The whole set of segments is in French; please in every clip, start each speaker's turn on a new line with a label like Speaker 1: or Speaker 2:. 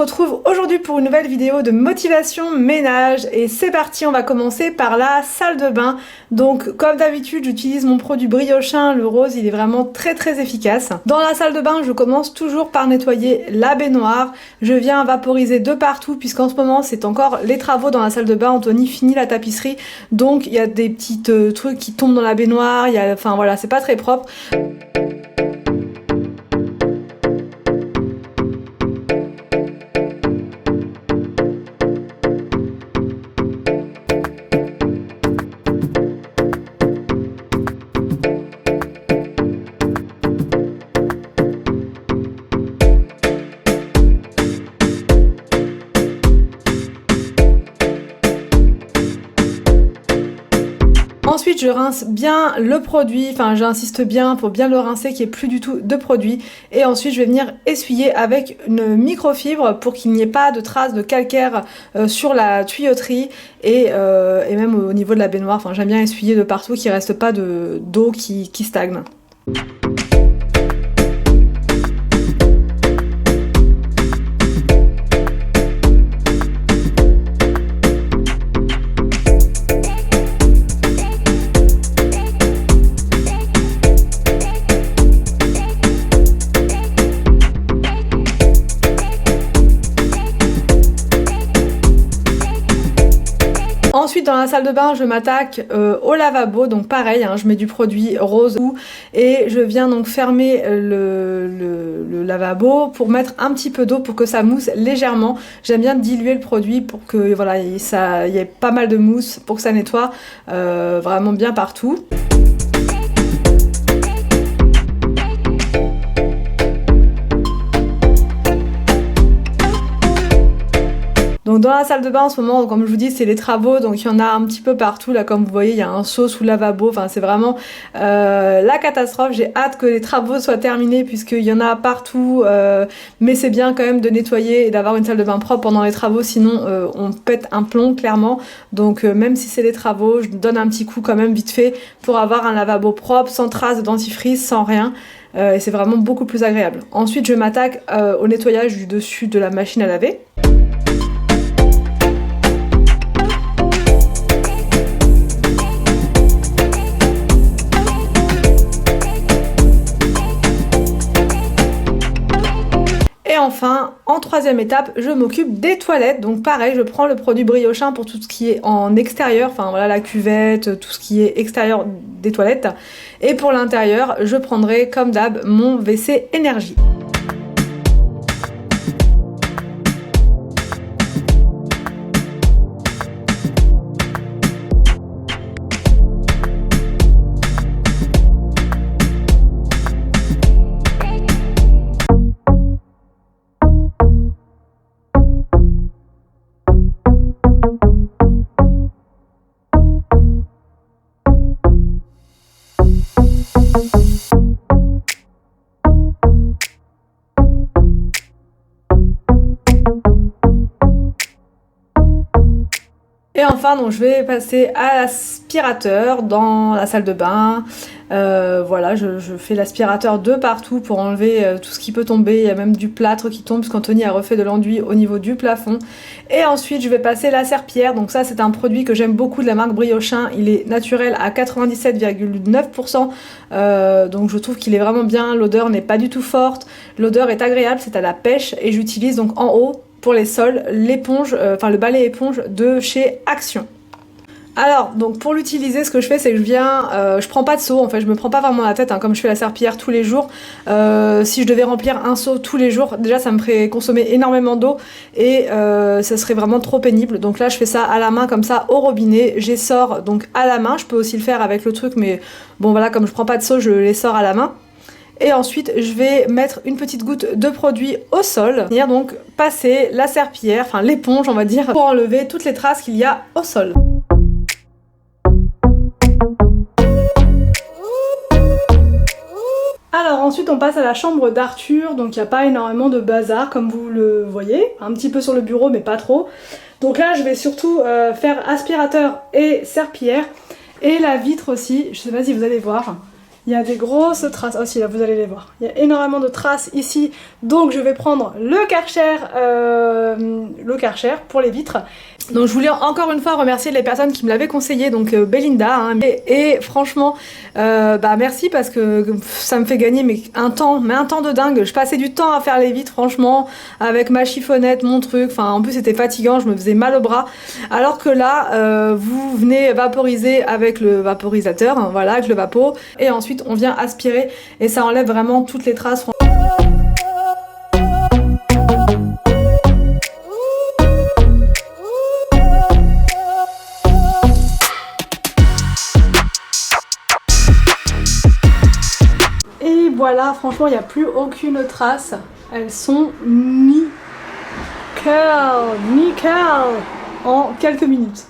Speaker 1: retrouve aujourd'hui pour une nouvelle vidéo de motivation ménage et c'est parti, on va commencer par la salle de bain. Donc comme d'habitude j'utilise mon produit Briochin, le rose, il est vraiment très efficace. Dans la salle de bain je commence toujours par nettoyer la baignoire, je viens vaporiser de partout puisqu'en ce moment c'est encore les travaux dans la salle de bain. Anthony finit la tapisserie donc il y a des petits trucs qui tombent dans la baignoire, enfin voilà, c'est pas très propre. Ensuite je rince bien le produit, enfin j'insiste bien pour bien le rincer qu'il n'y ait plus du tout de produit. Et ensuite je vais venir essuyer avec une microfibre pour qu'il n'y ait pas de traces de calcaire sur la tuyauterie et même au niveau de la baignoire. Enfin j'aime bien essuyer de partout, qu'il ne reste pas d'eau qui stagne. Ensuite dans la salle de bain je m'attaque au lavabo, donc pareil hein, je mets du produit rose et je viens donc fermer le lavabo pour mettre un petit peu d'eau pour que ça mousse légèrement. J'aime bien diluer le produit pour que voilà, il y ait pas mal de mousse pour que ça nettoie vraiment bien partout. Donc dans la salle de bain en ce moment, comme je vous dis, c'est les travaux, donc il y en a un petit peu partout, là comme vous voyez, il y a un seau sous le lavabo, enfin c'est vraiment la catastrophe. J'ai hâte que les travaux soient terminés puisqu'il y en a partout, mais c'est bien quand même de nettoyer et d'avoir une salle de bain propre pendant les travaux, sinon on pète un plomb clairement. Donc même si c'est les travaux, je donne un petit coup quand même vite fait pour avoir un lavabo propre, sans traces de dentifrice, sans rien. Et c'est vraiment beaucoup plus agréable. Ensuite je m'attaque au nettoyage du dessus de la machine à laver. Et enfin, en troisième étape, je m'occupe des toilettes. Donc pareil, je prends le produit Briochin pour tout ce qui est en extérieur, enfin voilà la cuvette, tout ce qui est extérieur des toilettes. Et pour l'intérieur, je prendrai comme d'hab mon WC Énergie. Et enfin, donc, je vais passer à l'aspirateur dans la salle de bain. Voilà, je fais l'aspirateur de partout pour enlever tout ce qui peut tomber. Il y a même du plâtre qui tombe puisqu'Anthony a refait de l'enduit au niveau du plafond. Et ensuite, je vais passer la serpillière. Donc ça, c'est un produit que j'aime beaucoup de la marque Briochin. Il est naturel à 97,9%. Donc je trouve qu'il est vraiment bien. L'odeur n'est pas du tout forte. L'odeur est agréable, c'est à la pêche. Et j'utilise donc en haut, pour les sols, l'éponge, le balai éponge de chez Action. Alors, donc pour l'utiliser, ce que je fais, c'est que je prends pas de seau, en fait, je me prends pas vraiment la tête, hein, comme je fais la serpillière tous les jours. Si je devais remplir un seau tous les jours, déjà ça me ferait consommer énormément d'eau et ça serait vraiment trop pénible. Donc là, je fais ça à la main, comme ça, au robinet. J'essore donc à la main, je peux aussi le faire avec le truc, mais bon voilà, comme je prends pas de seau, je les sors à la main. Et ensuite, je vais mettre une petite goutte de produit au sol. Et donc passer la serpillière, enfin l'éponge on va dire, pour enlever toutes les traces qu'il y a au sol. Alors ensuite on passe à la chambre d'Arthur, donc il n'y a pas énormément de bazar comme vous le voyez, un petit peu sur le bureau mais pas trop. Donc là je vais surtout faire aspirateur et serpillière et la vitre aussi, je sais pas si vous allez voir. Il y a des grosses traces. Oh si, là vous allez les voir. Il y a énormément de traces ici. Donc je vais prendre le Karcher pour les vitres. Donc je voulais encore une fois remercier les personnes qui me l'avaient conseillé, donc Belinda, hein, et franchement merci parce que ça me fait gagner un temps de dingue. Je passais du temps à faire les vitres franchement avec ma chiffonnette, mon truc, enfin en plus c'était fatigant, je me faisais mal au bras, alors que là vous venez vaporiser avec le vaporisateur, hein, voilà, avec le vapo, et ensuite on vient aspirer et ça enlève vraiment toutes les traces. Voilà, franchement, il n'y a plus aucune trace. Elles sont nickel en quelques minutes.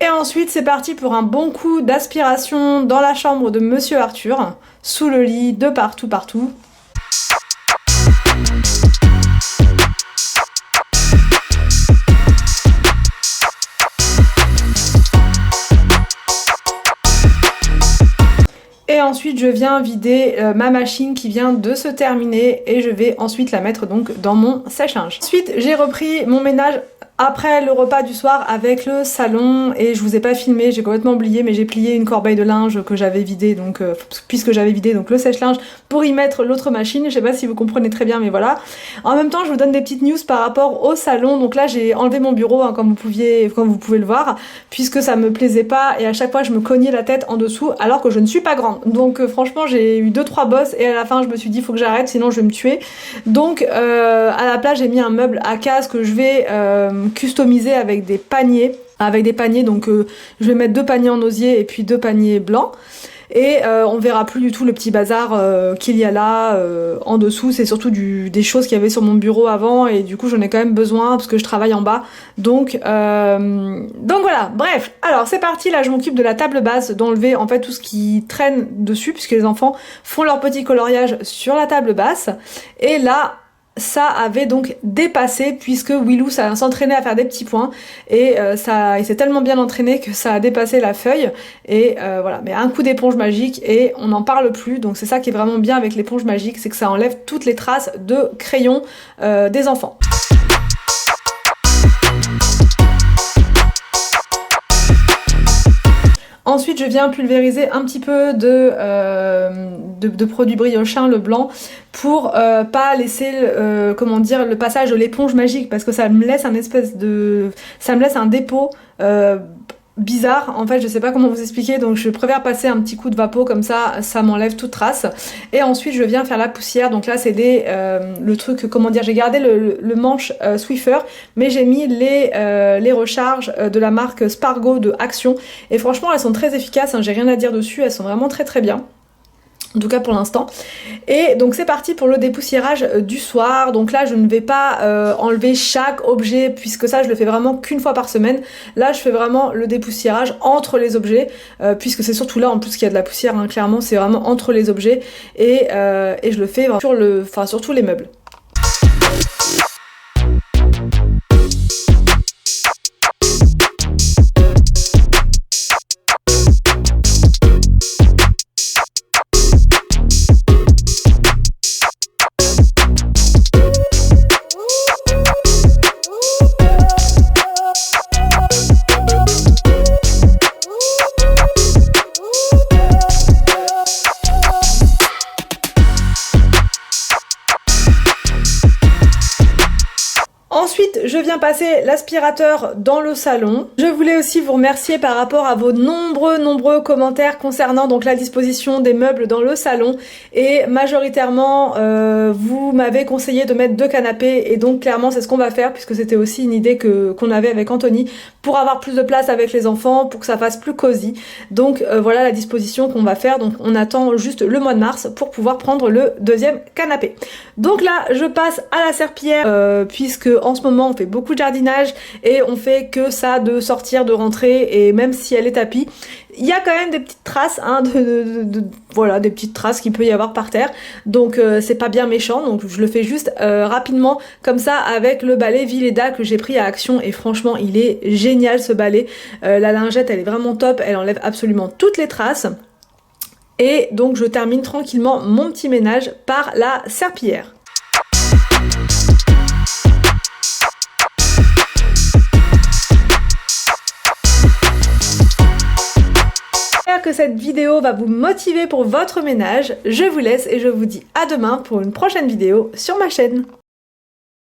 Speaker 1: Et ensuite, c'est parti pour un bon coup d'aspiration dans la chambre de Monsieur Arthur, sous le lit, de partout. Et ensuite je viens vider ma machine qui vient de se terminer et je vais ensuite la mettre donc dans mon sèche-linge. Ensuite j'ai repris mon ménage après le repas du soir avec le salon et je vous ai pas filmé, j'ai complètement oublié, mais j'ai plié une corbeille de linge que j'avais vidée, donc puisque j'avais vidé donc le sèche-linge pour y mettre l'autre machine. Je sais pas si vous comprenez très bien, mais voilà. En même temps je vous donne des petites news par rapport au salon. Donc là j'ai enlevé mon bureau, hein, comme vous pouvez le voir, puisque ça me plaisait pas et à chaque fois je me cognais la tête en dessous alors que je ne suis pas grande. Donc franchement j'ai eu 2-3 bosses et à la fin je me suis dit faut que j'arrête sinon je vais me tuer. Donc à la place j'ai mis un meuble à case que je vais customiser avec des paniers. Donc je vais mettre 2 paniers en osier et puis 2 paniers blancs. Et on verra plus du tout le petit bazar qu'il y a là en dessous. C'est surtout des choses qu'il y avait sur mon bureau avant et du coup j'en ai quand même besoin parce que je travaille en bas. Donc voilà, bref. Alors c'est parti, là je m'occupe de la table basse, d'enlever en fait tout ce qui traîne dessus puisque les enfants font leur petit coloriage sur la table basse. Et là ça avait donc dépassé puisque Willou ça s'entraînait à faire des petits points et il s'est tellement bien entraîné que ça a dépassé la feuille et voilà, mais un coup d'éponge magique et on n'en parle plus. Donc c'est ça qui est vraiment bien avec l'éponge magique, c'est que ça enlève toutes les traces de crayon des enfants. Ensuite, je viens pulvériser un petit peu de produit briochin, le blanc, pour pas laisser le passage de l'éponge magique, parce que ça me laisse un dépôt bizarre. En fait, je sais pas comment vous expliquer, donc je préfère passer un petit coup de vapeau comme ça m'enlève toute trace. Et ensuite, je viens faire la poussière. Donc là, c'est le truc, j'ai gardé le manche Swiffer, mais j'ai mis les recharges de la marque Spargo de Action. Et franchement, elles sont très efficaces, hein, j'ai rien à dire dessus, elles sont vraiment très très bien. En tout cas pour l'instant. Et donc c'est parti pour le dépoussiérage du soir. Donc là je ne vais pas enlever chaque objet puisque ça je le fais vraiment qu'une fois par semaine. Là je fais vraiment le dépoussiérage entre les objets puisque c'est surtout là en plus qu'il y a de la poussière, hein, clairement c'est vraiment entre les objets et je le fais sur tous les meubles. Ensuite, je viens passer l'aspirateur dans le salon. Je voulais aussi vous remercier par rapport à vos nombreux commentaires concernant donc la disposition des meubles dans le salon. Et majoritairement, vous m'avez conseillé de mettre 2 canapés et donc clairement c'est ce qu'on va faire puisque c'était aussi une idée qu'on avait avec Anthony pour avoir plus de place avec les enfants, pour que ça fasse plus cosy. Donc voilà la disposition qu'on va faire. Donc on attend juste le mois de mars pour pouvoir prendre le 2e canapé. Donc là, je passe à la serpillière puisque en ce moment moment on fait beaucoup de jardinage et on fait que ça de sortir, de rentrer, et même si elle est tapis, il y a quand même des petites traces, hein, voilà, des petites traces qu'il peut y avoir par terre, donc c'est pas bien méchant, donc je le fais juste rapidement comme ça avec le balai Villeda que j'ai pris à Action, et franchement il est génial ce balai. La lingette elle est vraiment top, elle enlève absolument toutes les traces. Et donc je termine tranquillement mon petit ménage par la serpillière. J'espère que cette vidéo va vous motiver pour votre ménage. Je vous laisse et je vous dis à demain pour une prochaine vidéo sur ma chaîne.